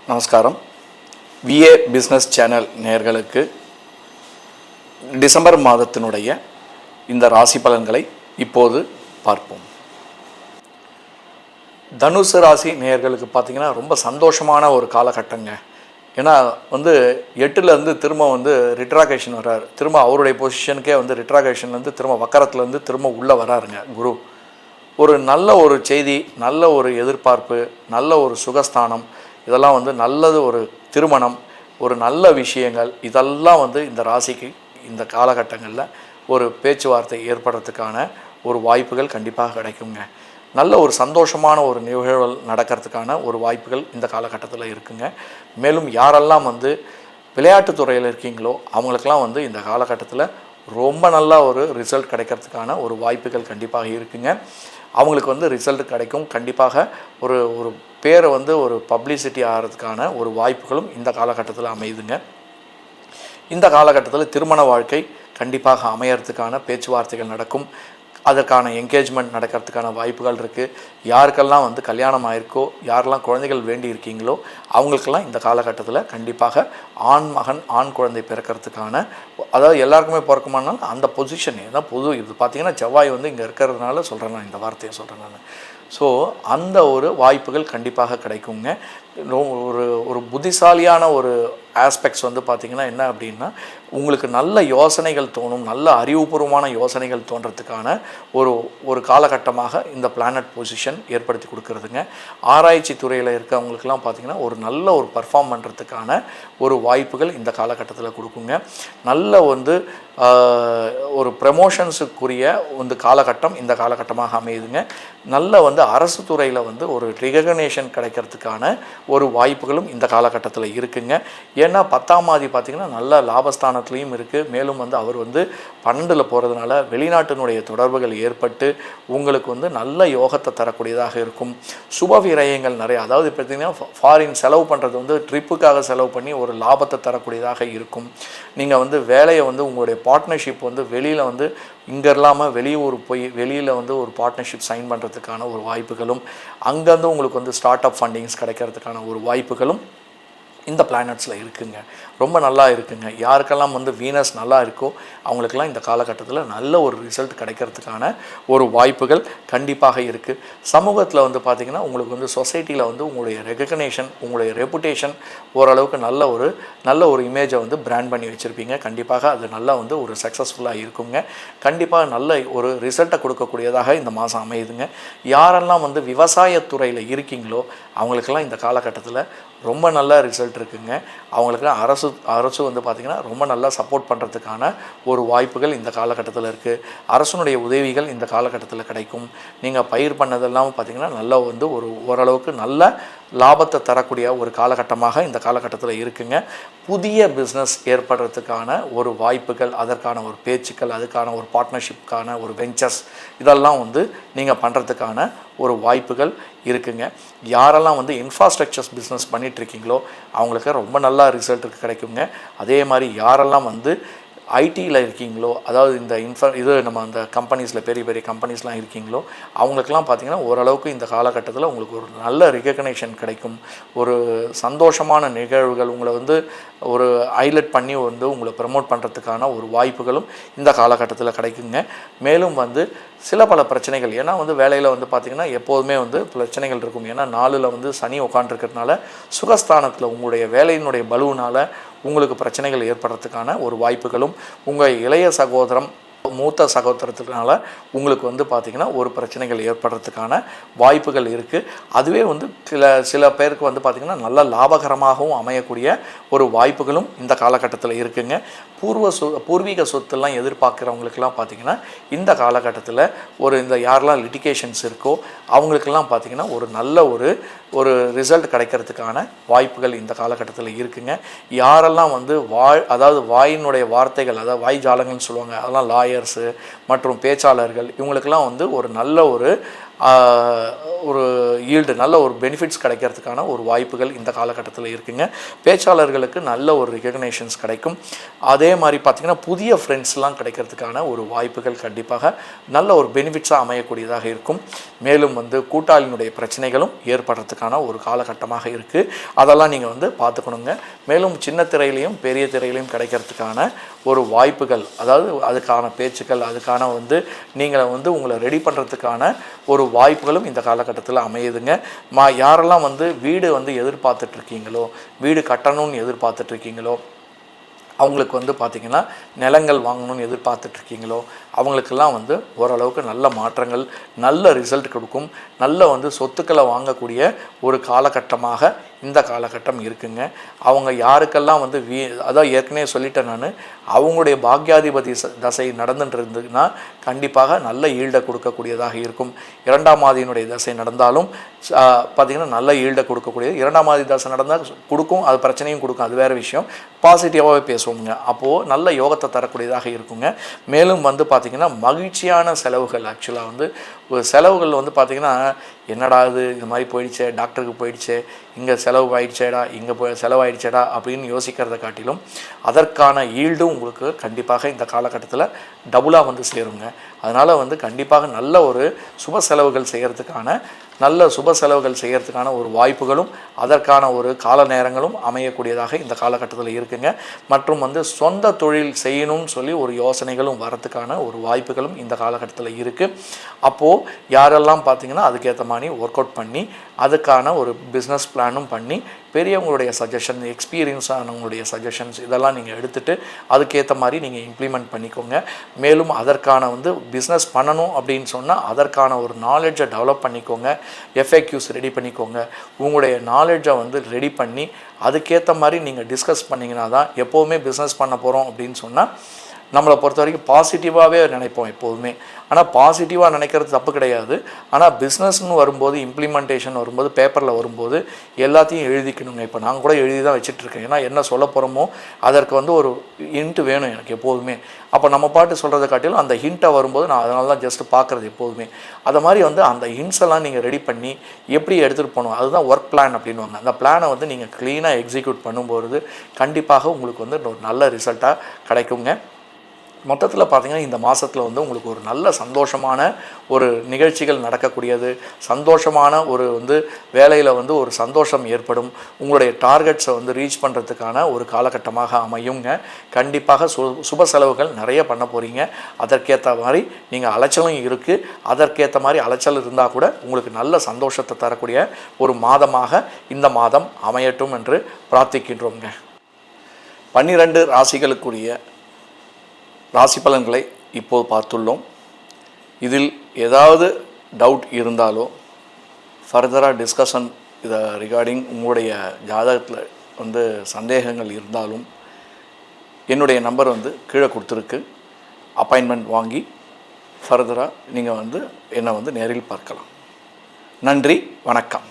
நமஸ்காரம். VA business channel நேயர்களுக்கு December மாதத்தினுடைய இந்த ராசி பலன்களை இப்போது பார்ப்போம். தனுசு ராசி நேயர்களுக்கு பார்த்திங்கன்னா ரொம்ப சந்தோஷமான ஒரு காலகட்டங்க. ஏன்னா 8லேருந்து திரும்ப ரிட்ராகேஷன் வர்றார். திரும்ப அவருடைய பொசிஷனுக்கே ரிட்ராகேஷன்லேருந்து திரும்ப வக்கரத்துலேருந்து திரும்ப உள்ளே வராருங்க குரு. ஒரு நல்ல ஒரு செய்தி, நல்ல ஒரு எதிர்பார்ப்பு, நல்ல ஒரு சுகஸ்தானம், இதெல்லாம் நல்லது, ஒரு திருமணம், ஒரு நல்ல விஷயங்கள், இதெல்லாம் இந்த ராசிக்கு இந்த காலகட்டங்களில் ஒரு பேச்சுவார்த்தை ஏற்படுறதுக்கான ஒரு வாய்ப்புகள் கண்டிப்பாக கிடைக்குங்க. நல்ல ஒரு சந்தோஷமான ஒரு நிகழ்வுகள் நடக்கிறதுக்கான ஒரு வாய்ப்புகள் இந்த காலகட்டத்தில் இருக்குங்க. மேலும் யாரெல்லாம் விளையாட்டுத்துறையில் இருக்கீங்களோ அவங்களுக்கெல்லாம் இந்த காலகட்டத்தில் ரொம்ப நல்லா ஒரு ரிசல்ட் கிடைக்கிறதுக்கான ஒரு வாய்ப்புகள் கண்டிப்பாக இருக்குங்க. அவங்களுக்கு ரிசல்ட் கிடைக்கும். கண்டிப்பாக ஒரு ஒரு பேரை ஒரு பப்ளிசிட்டி ஆகிறதுக்கான ஒரு வாய்ப்புகளும் இந்த காலகட்டத்தில் அமையுதுங்க. இந்த காலகட்டத்தில் திருமண வாழ்க்கை கண்டிப்பாக அமையறதுக்கான பேச்சுவார்த்தைகள் நடக்கும். அதற்கான என்கேஜ்மெண்ட் நடக்கிறதுக்கான வாய்ப்புகள் இருக்குது. யாருக்கெல்லாம் கல்யாணம் ஆயிருக்கோ, யாரெல்லாம் குழந்தைகள் வேண்டி இருக்கீங்களோ அவங்களுக்கெல்லாம் இந்த காலகட்டத்தில் கண்டிப்பாக ஆண் மகன், ஆண் குழந்தை பிறக்கிறதுக்கான, அதாவது எல்லாருக்குமே பிறக்குமானால் அந்த பொசிஷன் ஏன்னா பொது இது பார்த்திங்கன்னா செவ்வாய் இங்கே இருக்கிறதுனால சொல்கிறேன், நான் இந்த வார்த்தையை சொல்கிறேன் நான். ஸோ அந்த ஒரு வாய்ப்புகள் கண்டிப்பாக கிடைக்குங்க. ஒரு புத்திசாலியான ஒரு ஆஸ்பெக்ட்ஸ் பார்த்திங்கன்னா என்ன அப்படின்னா, உங்களுக்கு நல்ல யோசனைகள் தோணும், நல்ல அறிவுபூர்வமான யோசனைகள் தோன்றதுக்கான ஒரு காலகட்டமாக இந்த பிளானட் பொசிஷன் ஏற்படுத்தி கொடுக்குறதுங்க. ஆராய்ச்சி துறையில் இருக்கவங்களுக்கெல்லாம் பார்த்திங்கன்னா ஒரு நல்ல ஒரு பர்ஃபார்ம் பண்ணுறதுக்கான ஒரு வாய்ப்புகள் இந்த காலகட்டத்தில் கொடுக்குங்க. நல்ல ஒரு ப்ரமோஷன்ஸுக்குரிய காலகட்டம் இந்த காலகட்டமாக அமையுதுங்க. நல்ல அரசு துறையில் ஒரு ரிகக்னேஷன் கிடைக்கிறதுக்கான ஒரு வாய்ப்புகளும் இந்த காலகட்டத்தில் இருக்குங்க. ஏன்னா 10ஆம் ஆதி பார்த்திங்கன்னா நல்ல லாபஸ்தானத்துலேயும் இருக்குது. மேலும் அவர் 12ல் போகிறதுனால வெளிநாட்டினுடைய தொடர்புகள் ஏற்பட்டு உங்களுக்கு நல்ல யோகத்தை தரக்கூடியதாக இருக்கும். சுப விரயங்கள் நிறைய, அதாவது பார்த்திங்கன்னா ஃபாரின் செலவு பண்ணுறது ட்ரிப்புக்காக செலவு பண்ணி ஒரு லாபத்தை தரக்கூடியதாக இருக்கும். நீங்கள் வேலையை உங்களுடைய பார்ட்னர்ஷிப் வெளியில் இங்கே இல்லாமல் வெளியூர் போய் வெளியில் ஒரு பார்ட்னர்ஷிப் சைன் பண்ணுறதுக்கான ஒரு வாய்ப்புகளும், அங்கேருந்து உங்களுக்கு ஸ்டார்ட் அப் ஃபண்டிங்ஸ் கிடைக்கிறதுக்கான ஒரு வாய்ப்புகளும் இந்த பிளானட்ஸில் இருக்குங்க. ரொம்ப நல்லா இருக்குங்க. யாருக்கெல்லாம் வீனஸ் நல்லா இருக்கோ அவங்களுக்கெல்லாம் இந்த காலகட்டத்தில் நல்ல ஒரு ரிசல்ட் கிடைக்கிறதுக்கான ஒரு வாய்ப்புகள் கண்டிப்பாக இருக்குது. சமூகத்தில் பார்த்திங்கன்னா உங்களுக்கு சொசைட்டியில் உங்களுடைய ரெகக்னேஷன், உங்களுடைய ரெப்புடேஷன் ஓரளவுக்கு நல்ல ஒரு இமேஜை பிராண்ட் பண்ணி வச்சுருப்பீங்க. கண்டிப்பாக அது நல்லா ஒரு சக்ஸஸ்ஃபுல்லாக இருக்குங்க. கண்டிப்பாக நல்ல ஒரு ரிசல்ட்டை கொடுக்கக்கூடியதாக இந்த மாதம் அமையுதுங்க. யாரெல்லாம் விவசாயத்துறையில் இருக்கீங்களோ அவங்களுக்கெல்லாம் இந்த காலகட்டத்தில் ரொம்ப நல்ல ரிசல்ட் இருக்குங்க. அவங்களுக்கு அரசு பார்த்திங்கன்னா ரொம்ப நல்லா சப்போர்ட் பண்ணுறதுக்கான ஒரு வாய்ப்புகள் இந்த காலகட்டத்தில் இருக்குது. அரசனுடைய உதவிகள் இந்த காலகட்டத்தில் கிடைக்கும். நீங்கள் பயிர் பண்ணதெல்லாம் பார்த்திங்கன்னா நல்லா ஓரளவுக்கு நல்ல லாபத்தை தரக்கூடிய ஒரு காலகட்டமாக இந்த காலகட்டத்தில் இருக்குங்க. புதிய பிஸ்னஸ் ஏற்படுறதுக்கான ஒரு வாய்ப்புகள், அதற்கான ஒரு பேச்சுக்கள், அதுக்கான ஒரு பார்ட்னர்ஷிப்கான ஒரு வெஞ்சர்ஸ், இதெல்லாம் நீங்கள் பண்ணுறதுக்கான ஒரு வாய்ப்புகள் இருக்குங்க. யாரெல்லாம் இன்ஃப்ராஸ்ட்ரக்சர்ஸ் பிஸ்னஸ் பண்ணிகிட்ருக்கீங்களோ அவங்களுக்கு ரொம்ப நல்லா ரிசல்ட் கிடைக்குங்க. அதே மாதிரி யாரெல்லாம் ஐடியில் இருக்கீங்களோ, அதாவது இந்த நம்ம அந்த கம்பெனிஸில் பெரிய பெரிய கம்பெனிஸ்லாம் இருக்கீங்களோ அவங்களுக்கெல்லாம் பார்த்திங்கன்னா ஓரளவுக்கு இந்த காலகட்டத்தில் உங்களுக்கு ஒரு நல்ல ரிகக்னேஷன் கிடைக்கும். ஒரு சந்தோஷமான நிகழ்வுகள் உங்களை ஒரு ஹைலைட் பண்ணி உங்களை ப்ரமோட் பண்ணுறதுக்கான ஒரு வாய்ப்புகளும் இந்த காலகட்டத்தில் கிடைக்குங்க. மேலும் சில பல பிரச்சனைகள், ஏன்னா வேலையில் பார்த்திங்கன்னா எப்போதுமே பிரச்சனைகள் இருக்கும். ஏன்னா 4ல் சனி உட்காந்துருக்கிறதுனால சுகஸ்தானத்தில் உங்களுடைய வேலையினுடைய பலுவினால் உங்களுக்கு பிரச்சனைகள் ஏற்படுறதுக்கான ஒரு வாய்ப்புகளும், உங்கள் இளைய சகோதரம் மூத்த சகோதரத்தினால உங்களுக்கு பார்த்திங்கன்னா ஒரு பிரச்சனைகள் ஏற்படுறதுக்கான வாய்ப்புகள் இருக்குது. அதுவே சில பேருக்கு பார்த்திங்கன்னா நல்ல லாபகரமாகவும் அமையக்கூடிய ஒரு வாய்ப்புகளும் இந்த காலகட்டத்தில் இருக்குங்க. பூர்வீக சொத்துலாம் எதிர்பார்க்குறவங்களுக்கெல்லாம் பார்த்திங்கன்னா இந்த காலகட்டத்தில் இந்த யாரெல்லாம் லிட்டிகேஷன்ஸ் இருக்கோ அவங்களுக்கெல்லாம் பார்த்திங்கன்னா ஒரு நல்ல ஒரு ரிசல்ட் கிடைக்கிறதுக்கான வாய்ப்புகள் இந்த காலகட்டத்தில் இருக்குங்க. யாரெல்லாம் அதாவது வாயினுடைய வார்த்தைகள், அதாவது வாய் ஜாலங்கள்னு சொல்லுவாங்க, அதெல்லாம் லாயர்ஸு மற்றும் பேச்சாளர்கள், இவங்களுக்கெல்லாம் ஒரு நல்ல ஒரு ஒரு ஈல்டு நல்ல ஒரு பெனிஃபிட்ஸ் கிடைக்கிறதுக்கான ஒரு வாய்ப்புகள் இந்த காலகட்டத்தில் இருக்குங்க. பேச்சாளர்களுக்கு நல்ல ஒரு ரெகக்னேஷன்ஸ் கிடைக்கும். அதே மாதிரி பார்த்திங்கன்னா புதிய ஃப்ரெண்ட்ஸ்லாம் கிடைக்கிறதுக்கான ஒரு வாய்ப்புகள் கண்டிப்பாக நல்ல ஒரு பெனிஃபிட்ஸாக அமையக்கூடியதாக இருக்கும். மேலும் கூட்டாளியினுடைய பிரச்சனைகளும் ஏற்படுறதுக்கான ஒரு காலகட்டமாக இருக்குது. அதெல்லாம் நீங்கள் பார்த்துக்கணுங்க. மேலும் சின்ன திரையிலையும் பெரிய திரையிலையும் கிடைக்கிறதுக்கான ஒரு வாய்ப்புகள், அதாவது அதுக்கான பேச்சுக்கள், அதுக்கான நீங்கள் உங்களை ரெடி பண்ணுறதுக்கான ஒரு வாய்ப்புகளும் இந்த காலகட்டத்தில் அமையுதுங்க. யாரெல்லாம் வீடு எதிர்பார்த்துட்ருக்கீங்களோ, வீடு கட்டணும்னு எதிர்பார்த்துட்ருக்கீங்களோ, அவங்களுக்கு பார்த்திங்கன்னா நிலங்கள் வாங்கணும்னு எதிர்பார்த்துட்ருக்கீங்களோ, அவங்களுக்கெல்லாம் ஓரளவுக்கு நல்ல மாற்றங்கள், நல்ல ரிசல்ட் கொடுக்கும். நல்ல சொத்துக்களை வாங்கக்கூடிய ஒரு காலகட்டமாக இந்த காலகட்டம் இருக்குங்க. அவங்க யாருக்கெல்லாம் அதான் ஏற்கனவே சொல்லிட்டேன் நான், அவங்களுடைய பாக்யாதிபதி தசை நடந்துட்டு இருந்ததுன்னா கண்டிப்பாக நல்ல ஈல்டை கொடுக்கக்கூடியதாக இருக்கும். 2ஆம் ஆதியினுடைய தசை நடந்தாலும் பார்த்திங்கன்னா நல்ல ஈல்டை கொடுக்கக்கூடியது. 2ஆம் ஆதி தசை நடந்தால் கொடுக்கும், அது பிரச்சனையும் கொடுக்கும், அது வேறு விஷயம். பாசிட்டிவாகவே பேசுவோங்க. அப்போது நல்ல யோகத்தை தரக்கூடியதாக இருக்குங்க. மேலும் பார்த்திங்கன்னா மகிழ்ச்சியான செலவுகள், ஆக்சுவலாக செலவுகள் பார்த்திங்கன்னா என்னடா இது மாதிரி போயிடுச்சே, டாக்டருக்கு போயிடுச்சே, இங்கே செலவு ஆயிடுச்சேடா, இங்கே செலவாயிடுச்சேடா அப்படின்னு யோசிக்கிறத காட்டிலும் அதற்கான ஈல்டும் உங்களுக்கு கண்டிப்பாக இந்த காலகட்டத்தில் டபுளாக சேருங்க. அதனால் கண்டிப்பாக நல்ல ஒரு சுப செலவுகள் செய்கிறதுக்கான ஒரு வாய்ப்புகளும் அதற்கான ஒரு கால நேரங்களும் அமையக்கூடியதாக இந்த காலகட்டத்தில் இருக்குங்க. மற்றும் சொந்த தொழில் செய்யணும்னு சொல்லி ஒரு யோசனைகளும் வரத்துக்கான ஒரு வாய்ப்புகளும் இந்த காலகட்டத்தில் இருக்குது. அப்போது யாரெல்லாம் பார்த்திங்கன்னா அதுக்கேற்ற மாதிரி ஒர்க் அவுட் பண்ணி அதுக்கான ஒரு பிஸ்னஸ் பிளானும் பண்ணி பெரியவங்களுடைய சஜஷன், எக்ஸ்பீரியன்ஸ் ஆனவங்களுடைய சஜஷன்ஸ் இதெல்லாம் நீங்கள் எடுத்துகிட்டு அதுக்கேற்ற மாதிரி நீங்கள் இம்ப்ளிமெண்ட் பண்ணிக்கோங்க. மேலும் அதற்கான பிஸ்னஸ் பண்ணணும் அப்படின்னு சொன்னால் அதற்கான ஒரு நாலேஜை டெவலப் பண்ணிக்கோங்க. FAQs ரெடி பண்ணிக்கோங்க. உங்களுடைய நாலேஜை ரெடி பண்ணி அதுக்கேற்ற மாதிரி நீங்கள் டிஸ்கஸ் பண்ணிங்கன்னா தான் எப்போவுமே பிஸ்னஸ் பண்ண போகிறோம் அப்படின்னு சொன்னால் நம்மளை பொறுத்த வரைக்கும் பாசிட்டிவாகவே நினைப்போம் எப்போதுமே. ஆனால் பாசிட்டிவாக நினைக்கிறது தப்பு கிடையாது. ஆனால் பிஸ்னஸ்ன்னு வரும்போது, இம்ப்ளிமெண்டேஷன் வரும்போது, பேப்பரில் வரும்போது எல்லாத்தையும் எழுதிக்கணுங்க. இப்போ நான் கூட எழுதி தான் வச்சிட்ருக்கேன். ஏன்னா என்ன சொல்ல போகிறோமோ அதற்கு ஒரு ஹிண்ட் வேணும் எனக்கு எப்போதுமே. அப்போ நம்ம பாட்டு சொல்கிறத காட்டிலும் அந்த ஹிண்ட்டை வரும்போது நான் அதனால தான் ஜஸ்ட்டு பார்க்குறது எப்போதுமே. அதை மாதிரி அந்த ஹிண்ட்ஸ் எல்லாம் நீங்கள் ரெடி பண்ணி எப்படி எடுத்துகிட்டு போகணும், அதுதான் ஒர்க் பிளான் அப்படின்வாங்க. அந்த பிளானை நீங்கள் க்ளீனாக எக்ஸிக்யூட் பண்ணும்போது கண்டிப்பாக உங்களுக்கு ஒரு நல்ல ரிசல்ட்டாக கிடைக்குங்க. மொத்தத்தில் பார்த்திங்கன்னா இந்த மாதத்தில் உங்களுக்கு ஒரு நல்ல சந்தோஷமான ஒரு நிகழ்ச்சிகள் நடக்கக்கூடியது, சந்தோஷமான ஒரு வேலையில் ஒரு சந்தோஷம் ஏற்படும். உங்களுடைய டார்கெட்ஸை ரீச் பண்ணுறதுக்கான ஒரு காலகட்டமாக அமையுங்க. கண்டிப்பாக சுப செலவுகள் நிறைய பண்ண போகிறீங்க. அதற்கேற்ற மாதிரி நீங்கள் அலைச்சலும் இருக்குது. அதற்கேற்ற மாதிரி அலைச்சல் இருந்தால் கூட உங்களுக்கு நல்ல சந்தோஷத்தை தரக்கூடிய ஒரு மாதமாக இந்த மாதம் அமையட்டும் என்று பிரார்த்திக்கின்றோங்க. 12 ராசிகளுக்குரிய ராசி பலன்களை இப்போது பார்த்துள்ளோம். இதில் ஏதாவது டவுட் இருந்தாலோ ஃபர்தராக டிஸ்கஷன் இதை ரிகார்டிங் உங்களுடைய ஜாதகத்தில் சந்தேகங்கள் இருந்தாலும் என்னுடைய நம்பர் கீழே கொடுத்துருக்கு. அப்பாயின்மெண்ட் வாங்கி ஃபர்தராக நீங்கள் என்னை நேரில் பார்க்கலாம். நன்றி, வணக்கம்.